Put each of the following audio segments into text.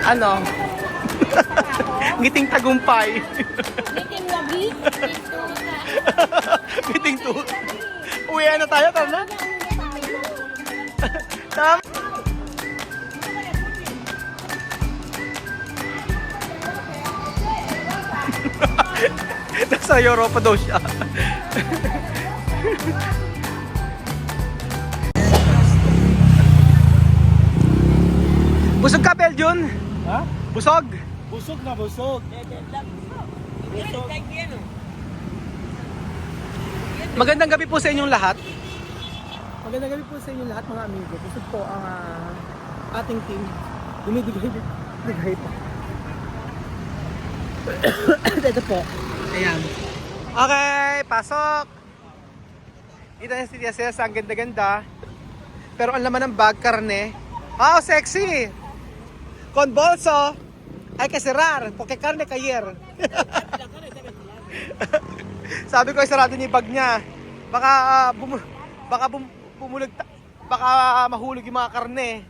Ano? Ngiting tagumpay. Ngiting labi. Ngiting tu. Uwi na tayo, tara na. Tama. Nasa Europa daw siya. Busog ka, Belgian? Ha? Busog? Busog na busog. Magandang gabi po sa inyong lahat. Magandang gabi po sa inyo lahat mga amigo. Busog po ang ating team. Dumidigay po. Ito po. Ayan. Okay, pasok. Dito na si Tia Cesa, ang ganda-ganda. Pero ang laman ng bag, karne. Wow, sexy! Con bolso. Hay que cerrar, porque carne cayer. Sabi ko, isarado niya yung bag niya. Baka bumulag, baka mahulog yung mga karne.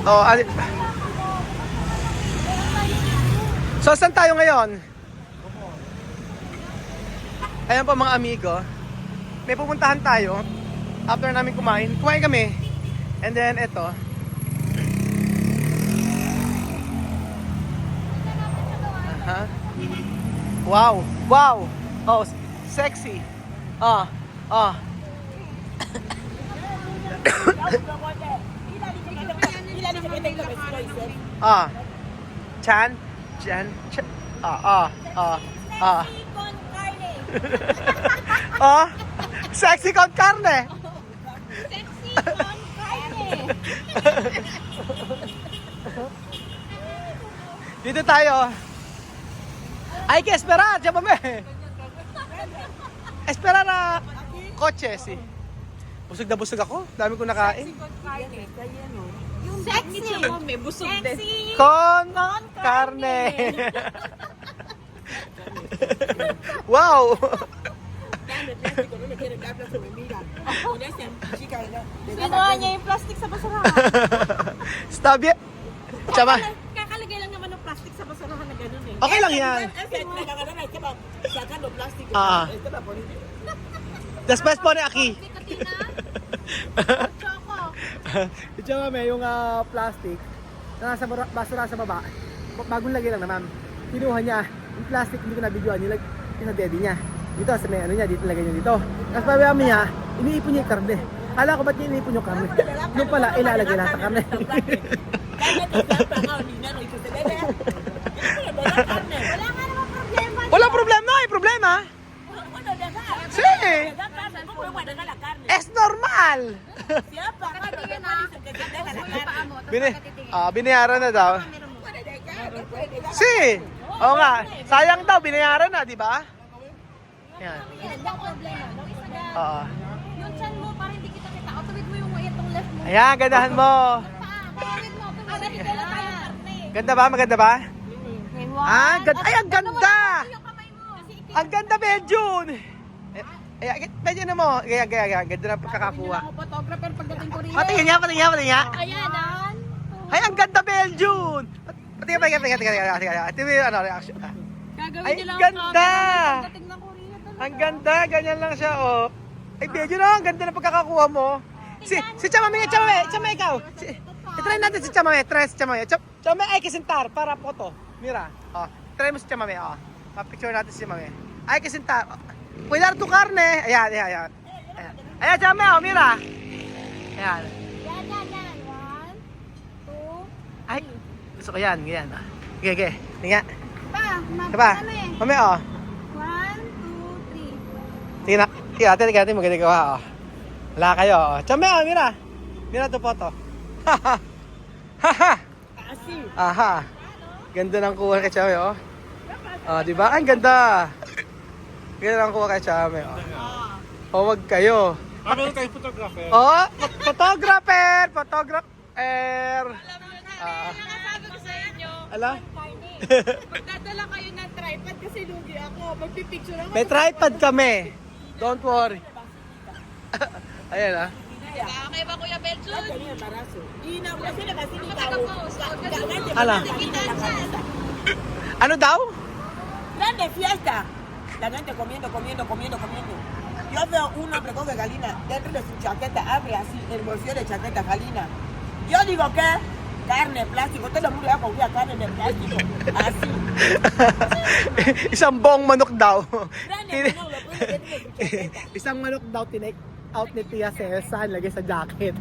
Oh, so, saan tayo ngayon? Ayan po mga amigo. May pupuntahan tayo. After namin kumain kami. And then, eto. Wow! Wow! Oh, sexy. Ah. Chan. Oh, sexy con carne. Sexy con carne. Dito tayo. Hay que esperar, llámame. Esperar na kotse, si. Busog na busog ako. Dami ko nakain. Yung sexy mo, may busog din. Con carne. Wow. Ginawa niya yung plastic sa basurahan. Stop it. Chama. Kakalagay lang naman ng plastic sa basurahan na gano'n eh. Okay lang yan. Después pone aquí. Choco. Ito may yung plastic na nasa basura sa baba. Bagong lagay lang naman. Kinuha niya yung plastic, hindi ko na-videoan. Yung sa daddy niya. Dito sa may ano niya, dito lagay niya dito. Tapos pabaya niya, iniipon niya yung karne. Kala ko ba't niya iniipon yung karne? Yung pala, ilalagay lahat ng karne. Wala problema, hay problema. Sí. Es normal. Binayaran na daw. Si. Oo nga. Sayang daw, binayaran na, di ba? Yan. Oo. Yung chan mo, parang hindi kita kita. O, tawid mo yung itong left mo. Ayan, gandahan mo. Tawid mo. Tawid mo. Ganda ba? Maganda ba? Ah, Ay, ang ganda! Ang ganda, Belgian! Ay, medyo na mo. Gaya. Ganda na pagkakakuha. Ako photographer pagdating ko rin. Patingin niya. Ayan, dan. Ay, ang ganda, Belgian! Patingin. Ito yung reaction. Gagawin Ay, nila ang ganda! camera pagdating ng Korea talaga. Ang ganda, ganyan lang siya, oh. Ay, Belgian, oh, ang ganda na pagkakakuha mo. Si Chamame, ikaw. Try natin si Chamame, Chamame, ay, kisintar, para photo. Mira, oh. Try mo si Chamame, oh. Picture natin si Chamame. Ay, kisintar. Cuidar tu carne. Ayan. Ayan, Chamame, oh, mira. Ayan. Yan. 1, 2, Ay, gusto ko yan, ganyan. Okay. Tingnan. pa. Diba? Mami, oh. 1, 2, 3. Tingnan natin maganda gawa, oh. Wala kayo, oh. Chamame, oh, mira. Mira to photo. Haha. Aha. Ganda ng kuha kay Chamame, oh. Oh, di ba? Ang ganda. Ganda ng kuha kay Chamame, oh. Oh, wag kayo. Meron kayo photographer. Oh, photographer. Sabi ko sa inyo, Ala? magdadala kayo ng tripod kasi lugi ako. Magpipicture ako. May tripod kami. Don't worry. Ayan ah. Okay ba, Kuya Belchon? Ala. Ano daw? Grande fiesta. La gente comiendo, comiendo, comiendo, comiendo. Yo veo un hombre con galina dentro de su chaqueta, abre así el bolsillo de chaqueta, galina. Yo digo que carne, plástico, todo el mundo ya comía carne de plástico. Así. Isang buong manok daw. Grande, no, lo pone dentro de su chaqueta. Isang manok daw tinake out ni Tia Cesar, lagay sa jacket.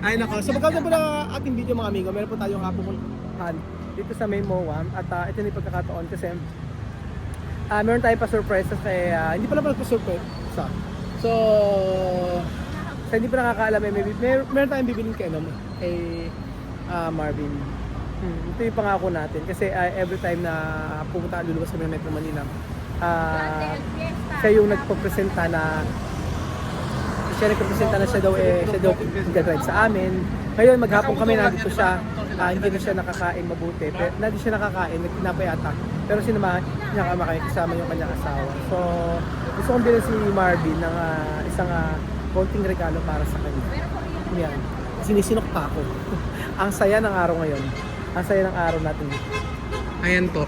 Ay nako, so magkakaroon po ng ating video mga amigo, meron po tayong pupuntahan dito sa may MOA at ito na yung pagkakataon kasi meron tayong pa-surprise kasi hindi pala pa-surprise. So, sa hindi pa nakakaalam, meron tayong bibiling kay Marvin. Ito yung pangako natin kasi every time na pumunta luluwas sa Metro Manila, siya yung nagpo-presenta na siya daw nag-drive sa amin. Ngayon maghapon kami nandito siya, hindi na siya nakakain mabuti. Pero hindi siya nakakain, nagtinapay ata. Pero sinamahan niya kami kasama yung kanyang asawa. So gusto kong bilhin si Marvin ng isang konting regalo para sa kanya. Yan. Sinisinok pa ako. Ang saya ng araw ngayon. Ang saya ng araw natin. Ayan po.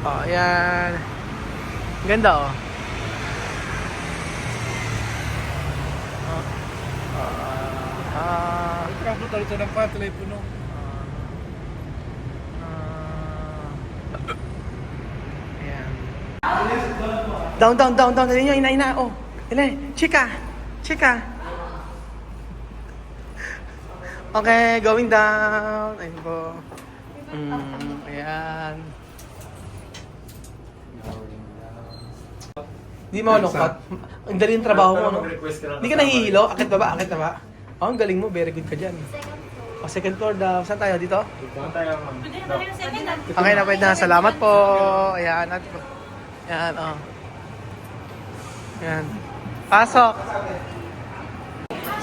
Oh, ayan. Ganda oh. Kapo talito ng patuloy puno. Ayan. Down. Ina. Oh. Chika. Okay, going down. Ayun po. Ayan. Hindi mo lungkot. Ang dali yung trabaho mo, no? Hindi ka nahihilo? Akit ba? Oh, ang galing mo. Very good ka dyan. O, second floor daw. Saan tayo? Dito? Okay na, pwede na. Salamat po. Ayan. Ayan, oh. Ayan. Pasok.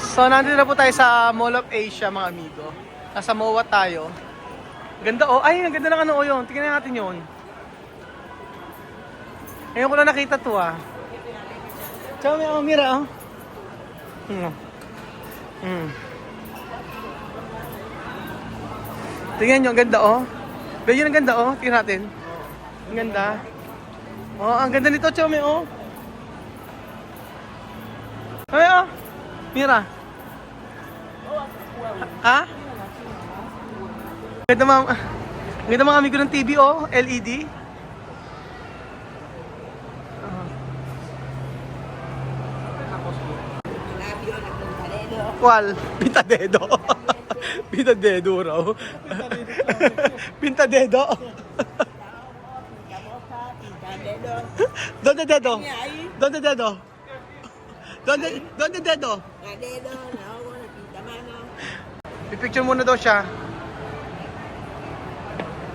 So, nandito na po tayo sa Mall of Asia, mga amigo. Nasa MOA tayo. Ganda, oh. Ay, ang ganda ng ano, oh, yun. Tingnan natin yun. Ngayon ko na nakita to, ah. Tsaka may mira, oh. Tingnan nyo, ang ganda, oh. Medyo ang ganda, oh. Tingnan natin. Ang ganda. Oh, ang ganda nito, Chome, oh. Ay, oh. Mira. Ha? Ganda mga amigo ng TV, oh. LED. Kwal? Pintadedo. Pintadedo raw. Pintadedo. Donde dedo? Donde dedo? Donde dedo? Pipicture muna daw siya.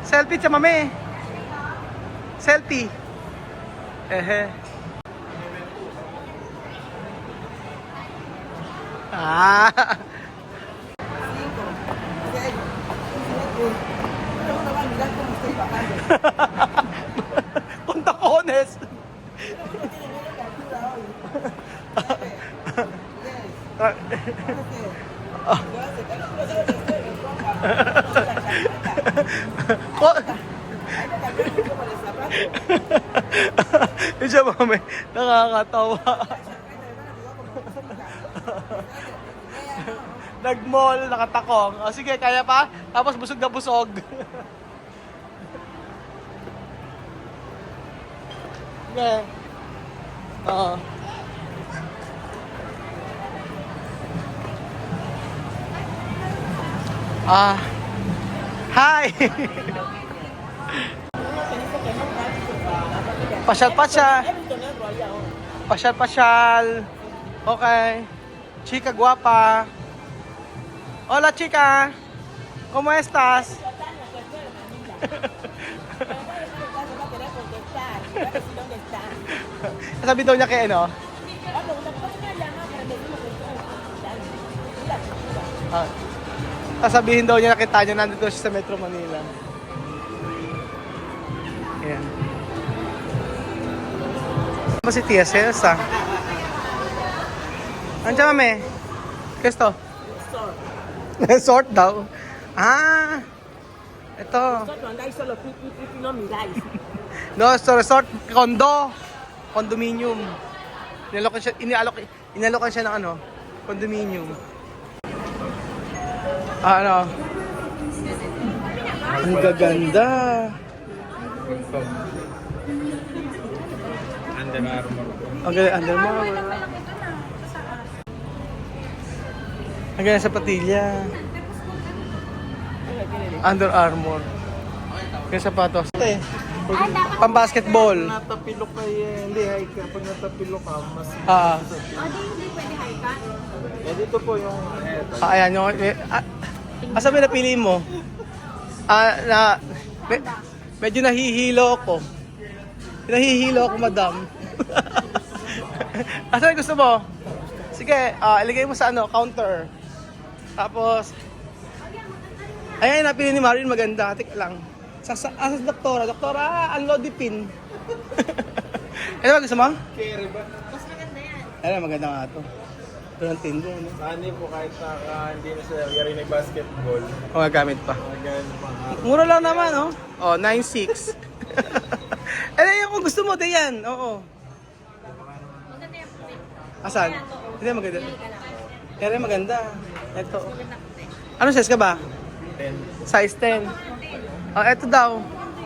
Selfie sa mami. Selfie. Ehe. Ah. Puntacones. Siya mami, nakakatawa. Nag-mall, nakatakong. O sige, kaya pa? Tapos busog na busog. Okay. Oo. Hi! Pasyal-pasyal. Pasyal-pasyal. Okay. Chica guapa. Hola, chica. ¿Cómo estás? Sabi daw niya kay ano? Sasabihin daw niya nakita niya nandito siya sa Metro Manila. Ayan. Ba si Tia Celsa? Andiyan mami? Kesto? Sort daw. Ah! Ito. No miráis. No, so resort, condo. Condominium. Inalokan siya ng ano? Condominium. Ano? Ang gaganda. Under Armour. Ang ganda, Under Armour. Ang ganda sa patilya. Under Armour. Yung sapatos. Pang-basketball. Natapilok kayo hindi hike ka. Pag natapilok ka, mas... Hindi pwede hike. dito po yung... Ayan yung... asa ba napili mo? Medyo nahihilo ako. Nahihilo ako, madam. Asa gusto mo? Sige, ilagay mo sa ano, counter. Tapos... Ayan, napili ni Marin, maganda. Tika lang. Sa doktora, Anlodipine. Ano ba gusto mo? Carry ba? Ayan, maganda nga ito. Ito ng tindo, no? Saan po kahit hindi na siya yari na basketball. O, gagamit pa. Magayon pang araw. Mura lang naman, oh. Oh, 9.6. Ano yung kung gusto mo, yan. Oo. Asan? Hindi, maganda. Kaya maganda. Ito. Ano size ka ba? 10. Size 10. Oh, eto daw.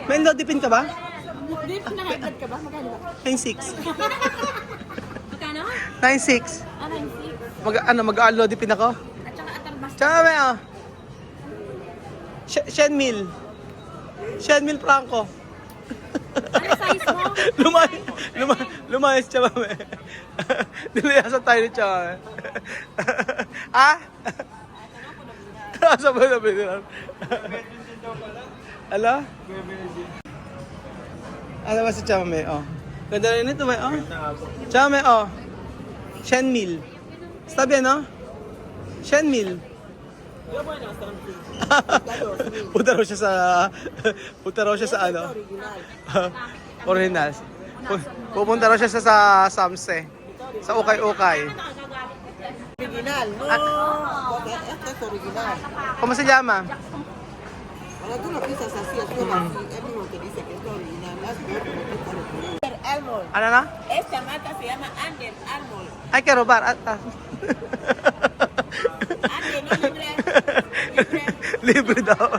May Anlodipine ka ba? Hindi pa na-hike ka ba? Magkano ba? 9.6. Magkano? 9.6. Ah, 96. Mag-Anlodipine ako? At saka atarbas. Tsaka may, oh. Shenmil. Shenmil Franco. Ano size mo? Lumayas siya, mami. Nilayasan tayo ni Chama. Ha? Asa ba na binilang? Ala? Ano ba si Chama, oh? Ganda rin ito, may, oh. Chama, oh. Shenmil. Sabi, ano? Shenmil. Punta raw siya sa ano? Original. Pupunta raw siya sa Samse. Sa Ukay-Ukay. Original, no. Porque este es original. ¿Cómo se llama? Ahora tú lo piensas así, es como así. Es mismo que dice que es original. Más que Under Armour. Ano na? Esta marca se llama Under Armour. Ay, que robar. Under, no libre. Libre. Libre daw.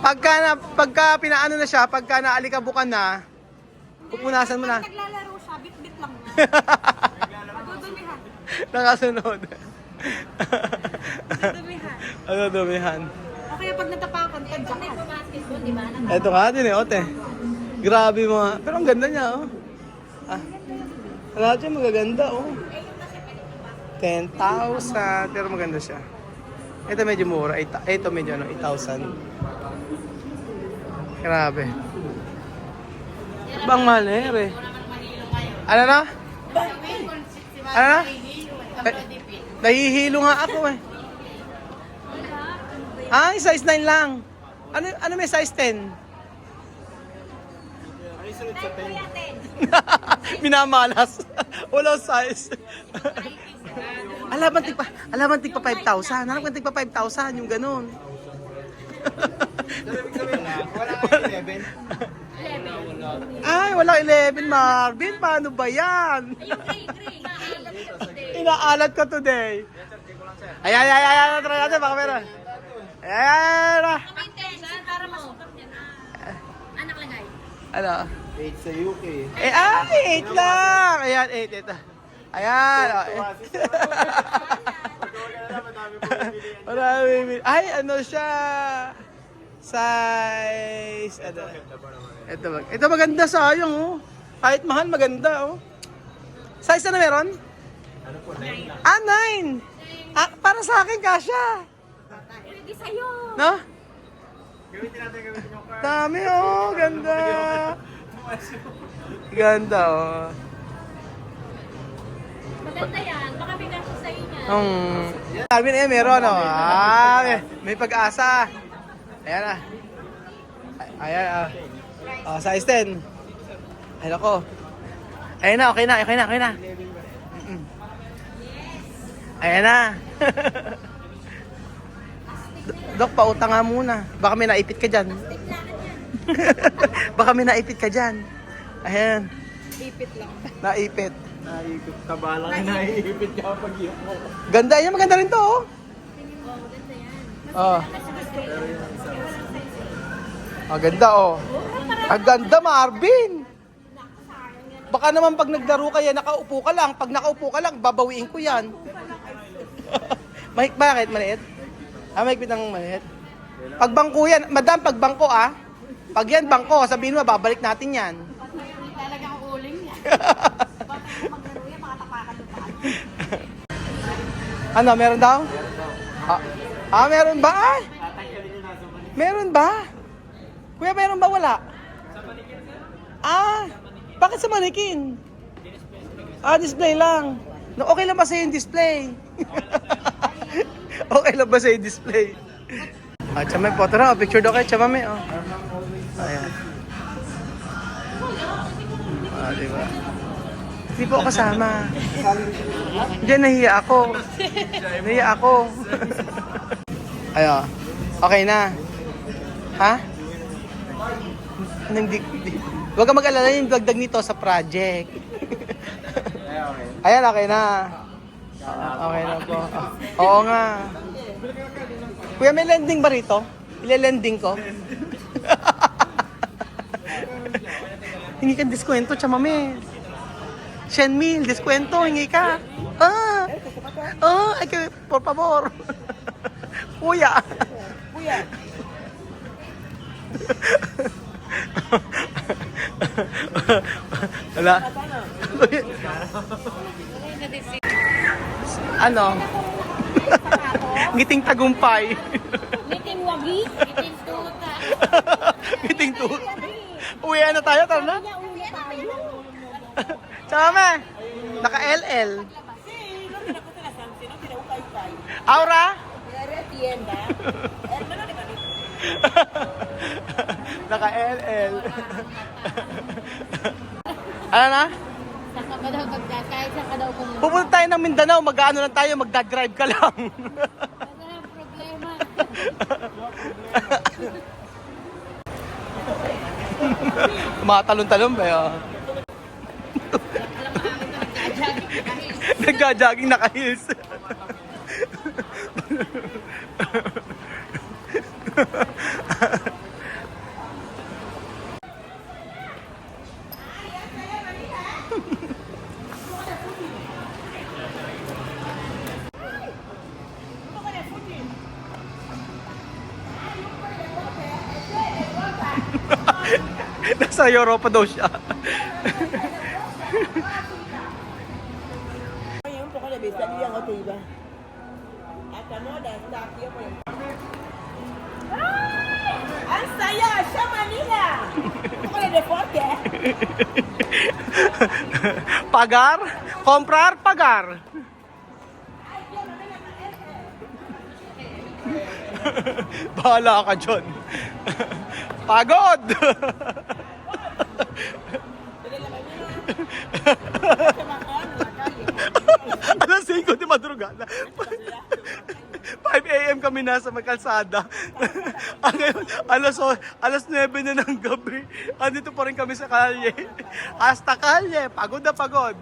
Pagka pinaano na siya, pagka naalikabukan na, pupunasan mo na. Naglalaro siya, bit-bit lang na. Madudumihan. Nakasunod. Madudumihan. Ano dumihan? O kaya pag natapakan, tadyakan. Basketball, di ba? Ito nga din eh, ote. Grabe mga. Pero ang ganda niya, oh. Lahat siya magaganda, oh. 10,000. Pero maganda siya. Ito medyo mura. Ito medyo ano, 8,000. Grabe. Bang mahal na eh. Ano na? Ano na? Nahihilo nga ako eh. Ay, size 9 lang. Ano may size 10? Minamalas. Walang size. Alaman tigpa 5,000. Alam ko tigpa 5,000 yung ganun. Wala ka 11? Ay, walang 11, Marvin. Paano ba yan? Inaalat ka today. Ay. Try natin, baka meron. Ay. May tension para masukap niya na. Anak lagay. Ano? 8 sa UK. 8 lang. Ayan, 8. Ito. Ayan. Marami. Ay, ano siya? Size. Ano? Ito maganda, sayang, oh. Kahit mahal, maganda, oh. Size na meron? Ano po, 9 lang. 9. Para sa akin, kasha. Hindi sa'yo. No? Gamitin yung card. Dami, oh. Ganda. Ganda, oh. Maganda yan. Baka bigyan ko sa'yo niya. Marvin, meron, oh. May pag-asa. Ayan na. Ayan, size 10. Ay, nako. Ayan na, okay na. Mm-mm. Ayan na. Dok, pautang nga muna. Baka may naipit ka dyan. Baka may naipit ka dyan. Ayan. Ipit lang. Naipit. Naikot ka ba lang naiipit ka pag iyo mo. Ganda yan, maganda rin to, oh. Oh. Ang ganda, oh. Ang ganda, Marvin. Baka naman pag naglaro kayo, nakaupo ka lang. Pag nakaupo ka lang, babawiin ko yan. Bakit? Maliit? Mahigpit ng maliit. Pag bangko yan, madam, pag bangko, pag yan bangko, sabihin mo, babalik natin yan. Talaga ang uling niya. Baka maglaro yan, makatapakan ng paan. Ano, meron daw? Meron ba? Meron ba? Kuya, meron ba? Wala? Bakit sa manikin? Display lang. No, okay lang ba sa'yo yung display? Okay lang ba sa'yo yung display? Chamay, photo na. Picture daw kayo, chamay. Ayan. Diba? Hindi po ako kasama. Diyan, nahiya ako. Ayo. Okay na. Ha? Huwag ka mag-alala yung dagdag nito sa project. Ayan, okay na. Okay na po. Oo nga. Kuya, may lending ba rito? Ile-lending ko? Hingi ka diskwento, chamame. 100,000, diskwento, hingi ka. Ay, por favor. Kuya. Wala. Ano? Ngiting tagumpay. Ngiting wagi, ngiting tuta. Ngiting tuta. Uwi na tayo, tara na. Uli tayo. Sama. Naka-LL. Aura? Naka-LL. Ano na? Saka ka daw kahit saan ka daw pumunta. Pupunta tayo ng Mindanao, mag-ano lang tayo, magdadrive ka lang. Wala na problema. Matalon-talon ba yun? Nagja-jogging naka-heels. Nasa Europa daw siya. Hay un poco de bestialidad en otro iba. Hasta moda está aquí, pues. ¡Hasta allá, chamanina! Un poco de deporte, ¿eh? Pagar, comprar, pagar. Bahala ka dyan. Pagod! Alas 5 di madrugada. 5 a.m. kami nasa may kalsada. Alas 9 na ng gabi. Andito pa rin kami sa kalye. Hasta kalye. Pagod na pagod.